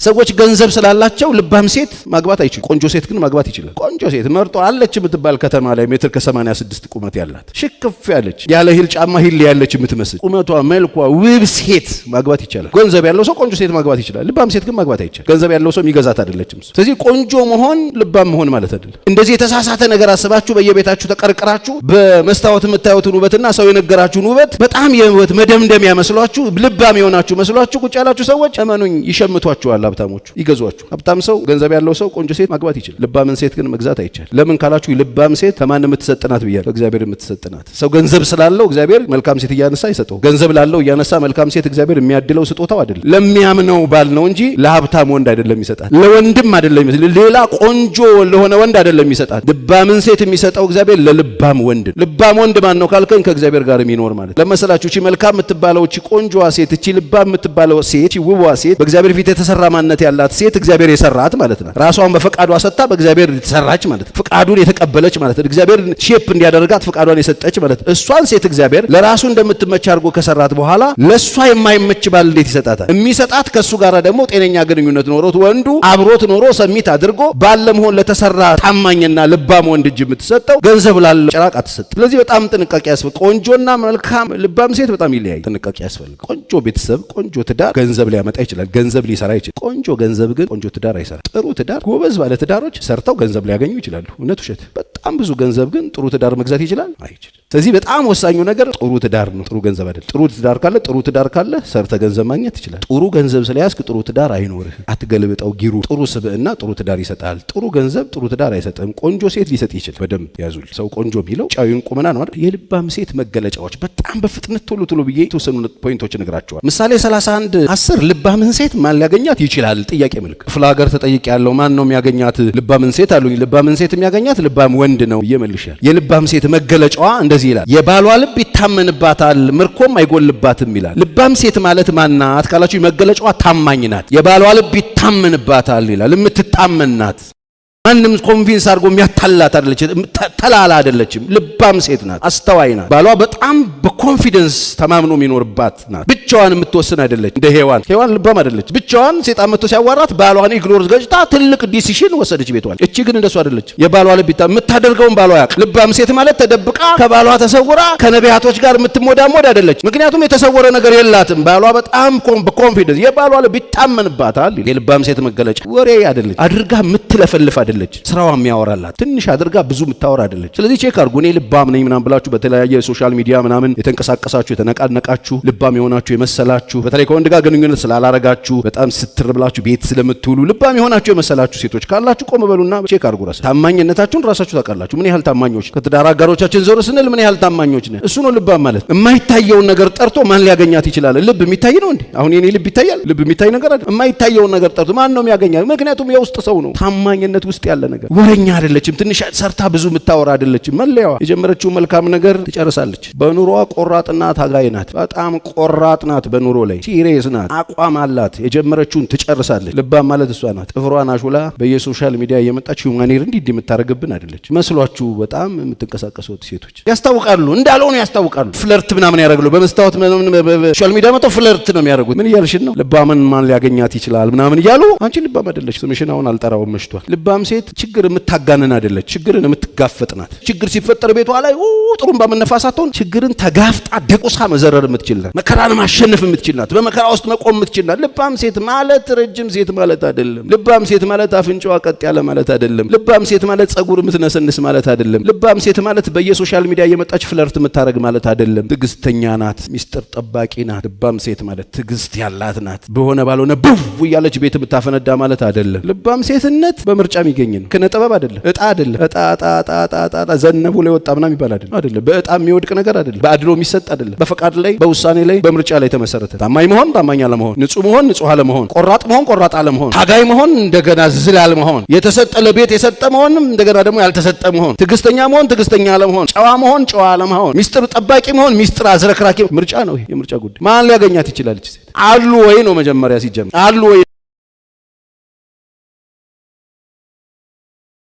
ሰዎች ገንዘብ ስላላቸው ልባም ሴት ማግባት አይችሉ። ቆንጆ ሴት ግን ማግባት ይችላል። ቆንጆ ሴት መርጦ አለች የምትባል ከተማ ላይ ሜትር ከ86 ቁመት ያላት ሽክፍ ያለች ያለ ሂል ጫማ ሂል ያለች የምትመስል ቁመቷ መልኳ ውብ ሴት ማግባት ይችላል። ገንዘብ ያለው ሰው ቆንጆ ሴት ማግባት ይችላል። ልባም ሴት ግን ማግባት አይችልም። ገንዘብ ያለው ሰው የሚገዛት አይደለችም። ስለዚህ ቆንጆ መሆን ልባም መሆን ማለት አይደለም። እንደዚህ የተሳሳተ ነገር አስባችሁ በየቤታችሁ ተቀርቅራችሁ በመስታወት የምታዩትን ውበትና ሰው የነገራችሁን ውበት በጣም የውበት መደምደሚያ መስሏችሁ ልባም የሆናችሁ መስሏችሁ ቁጭ ያላችሁ ሰዎች እመኑኝ ይሸምቷችኋል። ሀብታሞቹ ይገዟችሁ። ሀብታም ሰው ገንዘብ ያለው ሰው ቆንጆ ሴት ማግባት ይችላል። ልባምን ሴት ግን መግዛት አይቻልም። ለምን ካላችሁ ልባም ሴት ከማን የምትሰጥናት ብያለሁ? ከእግዚአብሔር የምትሰጥናት። ሰው ገንዘብ ስላለው እግዚአብሔር መልካም ሴት እያነሳ ይሰጠው። ገንዘብ ላለው እያነሳ መልካም ሴት እግዚአብሔር የሚያድለው ስጦታው አይደለም። ለሚያምነው ባል ነው እንጂ ለሀብታም ወንድ አይደለም ይሰጣል። ለወንድም አይደለም ይሰጣል። ሌላ ቆንጆ ለሆነ ወንድ አይደለም ይሰጣል። ልባምን ሴት የሚሰጠው እግዚአብሔር ለልባም ወንድ። ልባም ወንድ ማን ነው ካልከኝ ከእግዚአብሔር ጋር የሚኖር ማለት ለመሰላችሁ። እቺ መልካም የምትባለው እቺ ቆንጆዋ ሴት እቺ ልባም የምትባለው ሴት እቺ ውብዋ ሴት በእግዚአብሔር ፊት የተሰራ ማንነት ያላት ሴት እግዚአብሔር የሰራት ማለት ነው። ራሷን በፈቃዷ ሰጥታ በእግዚአብሔር የተሰራች ማለት ነው። ፈቃዱን የተቀበለች ማለት ነው። እግዚአብሔር ሼፕ እንዲያደርጋት ፈቃዷን የሰጠች ማለት ነው። እሷን ሴት እግዚአብሔር ለራሱ እንደምትመች አድርጎ ከሰራት በኋላ ለሷ የማይመች ባል እንዴት ይሰጣታል? የሚሰጣት ከሱ ጋር ደግሞ ጤነኛ ግንኙነት ኖሮት ወንዱ አብሮት ኖሮ ሰሚት አድርጎ ባል ለመሆን ለተሰራ ታማኝና ልባም ወንድ እጅ የምትሰጠው ገንዘብ ላለው ጭራቅ አትሰጥ። ስለዚህ በጣም ጥንቃቄ ያስፈልጋል። ቆንጆና መልካም ልባም ሴት በጣም ይለያይ። ጥንቃቄ ያስፈልጋል። ቆንጆ ቤተሰብ ቆንጆ ትዳር ገንዘብ ሊያመጣ ይችላል። ገንዘብ ሊሰራ ይችላል። ቆንጆ ገንዘብ ግን ቆንጆ ትዳር አይሰራም። ጥሩ ትዳር ጎበዝ ባለ ትዳሮች ሰርተው ገንዘብ ሊያገኙ ይችላሉ። እውነት ውሸት? በጣም ብዙ ገንዘብ ግን ጥሩ ትዳር መግዛት ይችላል? አይችልም። ስለዚህ በጣም ወሳኙ ነገር ጥሩ ትዳር ነው፣ ጥሩ ገንዘብ አይደለም። ጥሩ ትዳር ካለ ሰርተ ገንዘብ ማግኘት ይችላል። ጥሩ ገንዘብ ስለያዝክ ጥሩ ትዳር አይኖርህ። አትገልብጠው ጊሩ። ጥሩ ስብዕና ጥሩ ትዳር ይሰጣል። ጥሩ ገንዘብ ጥሩ ትዳር አይሰጥም። ቆንጆ ሴት ሊሰጥ ይችላል። በደንብ ያዙል። ሰው ቆንጆ ቢለው ጫዩን ቁመና ነው አይደል? የልባም ሴት መገለጫዎች በጣም በፍጥነት ቶሎ ብዬ የተወሰኑ ፖይንቶች እነግራቸዋል። ምሳሌ 31:10 ልባምን ሴት ማን ሊያገኛት ይችላል? ጥያቄ ምልክት። ክፍለ ሀገር ተጠይቅ ያለው ማን ነው የሚያገኛት ልባምን ሴት አሉኝ። ልባምን ሴት የሚያገኛት ልባም ወንድ ነው እየመልሻል። የልባም ሴት መገለጫዋ እንደዚህ ይላል። የባሏ ልብ ይታመንባታል ምርኮም አይጎልባትም ይላል። ልባም ሴት ማለት ማናት ካላችሁ መገለጫዋ ታማኝ ናት። የባሏ ልብ ይታመንባታል ይላል። የምትታመን ናት። ማንም ኮንቪንስ አድርጎ የሚያታላት አይደለችም። ተላላ አይደለችም። ልባም ሴት ናት። አስተዋይ ናት። ባሏ በጣም በኮንፊደንስ ተማምኖ የሚኖርባት ናት። ብቻዋን የምትወስን አይደለች። እንደ ሔዋን ልባም አይደለች። ብቻዋን ሴጣን መጥቶ ሲያዋራት ባሏን ኢግኖር ገጭታ ትልቅ ዲሲሽን ወሰደች ቤቷ። እቺ ግን እንደሱ አይደለች። የባሏ ልብ የምታደርገውን ባሏ ያውቅ። ልባም ሴት ማለት ተደብቃ ከባሏ ተሰውራ ከነቢያቶች ጋር የምትሞዳሞድ አይደለች። ምክንያቱም የተሰወረ ነገር የላትም። ባሏ በጣም በኮንፊደንስ የባሏ ልብ ይታመንባታል። የልባም ሴት መገለጫ ወሬ አይደለች። አድርጋ የምትለፈልፍ አይደለች። ስራዋ የሚያወራላት ትንሽ አድርጋ ብዙ የምታወራ አይደለች። ስለዚህ ቼክ አድርጉ። እኔ ልባም ነኝ ምናምን ብላችሁ በተለያየ ሶሻል ሚዲያ ምናምን የተንቀሳቀሳችሁ የተነቃነቃችሁ ልባም የሆናችሁ የመሰላችሁ በተለይ ከወንድ ጋር ግንኙነት ስላላረጋችሁ በጣም ስትር ብላችሁ ቤት ስለምትውሉ ልባም የሆናችሁ የመሰላችሁ ሴቶች ካላችሁ ቆም በሉና ቼክ አድርጉ። ራስ ታማኝነታችሁን ራሳችሁ ታውቃላችሁ። ምን ያህል ታማኞች ከትዳር አጋሮቻችን ዞር ስንል ምን ያህል ታማኞች ነን? እሱ ነው ልባም ማለት። የማይታየውን ነገር ጠርቶ ማን ሊያገኛት ይችላል? ልብ የሚታይ ነው እንዴ? አሁን የኔ ልብ ይታያል? ልብ የሚታይ ነገር አይደል? የማይታየውን ነገር ጠርቶ ማን ነው የሚያገኛት? ምክንያቱም የውስጥ ሰው ነው። ታማኝነት ውስጥ ያለ ነገር። ወረኛ አይደለችም። ትንሽ ሰርታ ብዙ የምታወራ አይደለችም። መለያዋ የጀመረችው መልካም ነገር ትጨርሳለች። በኑሮዋ ቆራጥና ታጋይ ናት። በጣም ቆራጥ ናት። በኑሮ ላይ ሲሪየስ ናት። አቋም አላት። የጀመረችውን ትጨርሳለች። ልባም ማለት እሷ ናት። ጥፍሯን አሹላ በየሶሻል ሚዲያ እየመጣች ሁማኔር እንዲህ የምታረግብን አይደለች። መስሏችሁ በጣም የምትንቀሳቀሱት ሴቶች ያስታውቃሉ። እንዳልሆኑ ያስታውቃሉ። ፍለርት ምናምን ያደርጋሉ። በመስታወት ሶሻል ሚዲያ መጥተው ፍለርት ነው የሚያደርጉት። ምን እያልሽን ነው? ልባምን ማን ሊያገኛት ይችላል ምናምን እያሉ አንቺ ልባም አይደለች። ስምሽን አሁን አልጠራውም መሽቷል። ልባም ሴት ችግር የምታጋነን አይደለች። ችግርን የምትጋፈጥ ናት። ችግር ሲፈጠር ቤቷ ላይ ጥሩምባ መነፋሳት ሆን ችግርን ተጋፍጣ ደቁሳ መዘረር የምትችል ናት። መከራን ማሸነፍ የምትችል ናት። በመከራ ውስጥ መቆም የምትችል ናት። ልባም ሴት ማለት ረጅም ሴት ማለት አይደለም። ልባም ሴት ማለት አፍንጫዋ ቀጥ ያለ ማለት አይደለም። ልባም ሴት ማለት ጸጉር የምትነሰንስ ማለት አይደለም። ልባም ሴት ማለት በየሶሻል ሚዲያ እየመጣች ፍለርት የምታረግ ማለት አይደለም። ትዕግስተኛ ናት። ሚስጥር ጠባቂ ናት። ልባም ሴት ማለት ትዕግስት ያላት ናት። በሆነ ባልሆነ ብው እያለች ቤት የምታፈነዳ ማለት አይደለም። ልባም ሴትነት በምርጫ የሚገኝ ነው። ከነጥበብ አይደለም። እጣ አይደለም። እጣ ዘነቡ ላይ ወጣ ምናምን ይባል አይደለም። በእጣ የሚወድቅ ነገር አይደለም። በአድሎ የሚሰጥ አይደለም። በፈቃድ ላይ በውሳኔ ላይ በምርጫ ላይ ተመሰረተ። ታማኝ መሆን ታማኝ አለመሆን፣ ንጹህ መሆን ንጹህ አለመሆን፣ ቆራጥ መሆን ቆራጥ አለመሆን፣ ታጋይ መሆን እንደገና ዝል አለመሆን፣ የተሰጠ ለቤት የሰጠ መሆንም እንደገና ደግሞ ያልተሰጠ መሆን፣ ትዕግስተኛ መሆን ትዕግስተኛ አለመሆን፣ ጨዋ መሆን ጨዋ አለመሆን፣ ሚስጥር ጠባቂ መሆን ሚስጥር አዝረክራኪ ምርጫ ነው። ይሄ የምርጫ ጉዳይ። ማን ሊያገኛት ይችላል? አሉ ወይ ነው መጀመሪያ ሲጀምር አሉ ወይ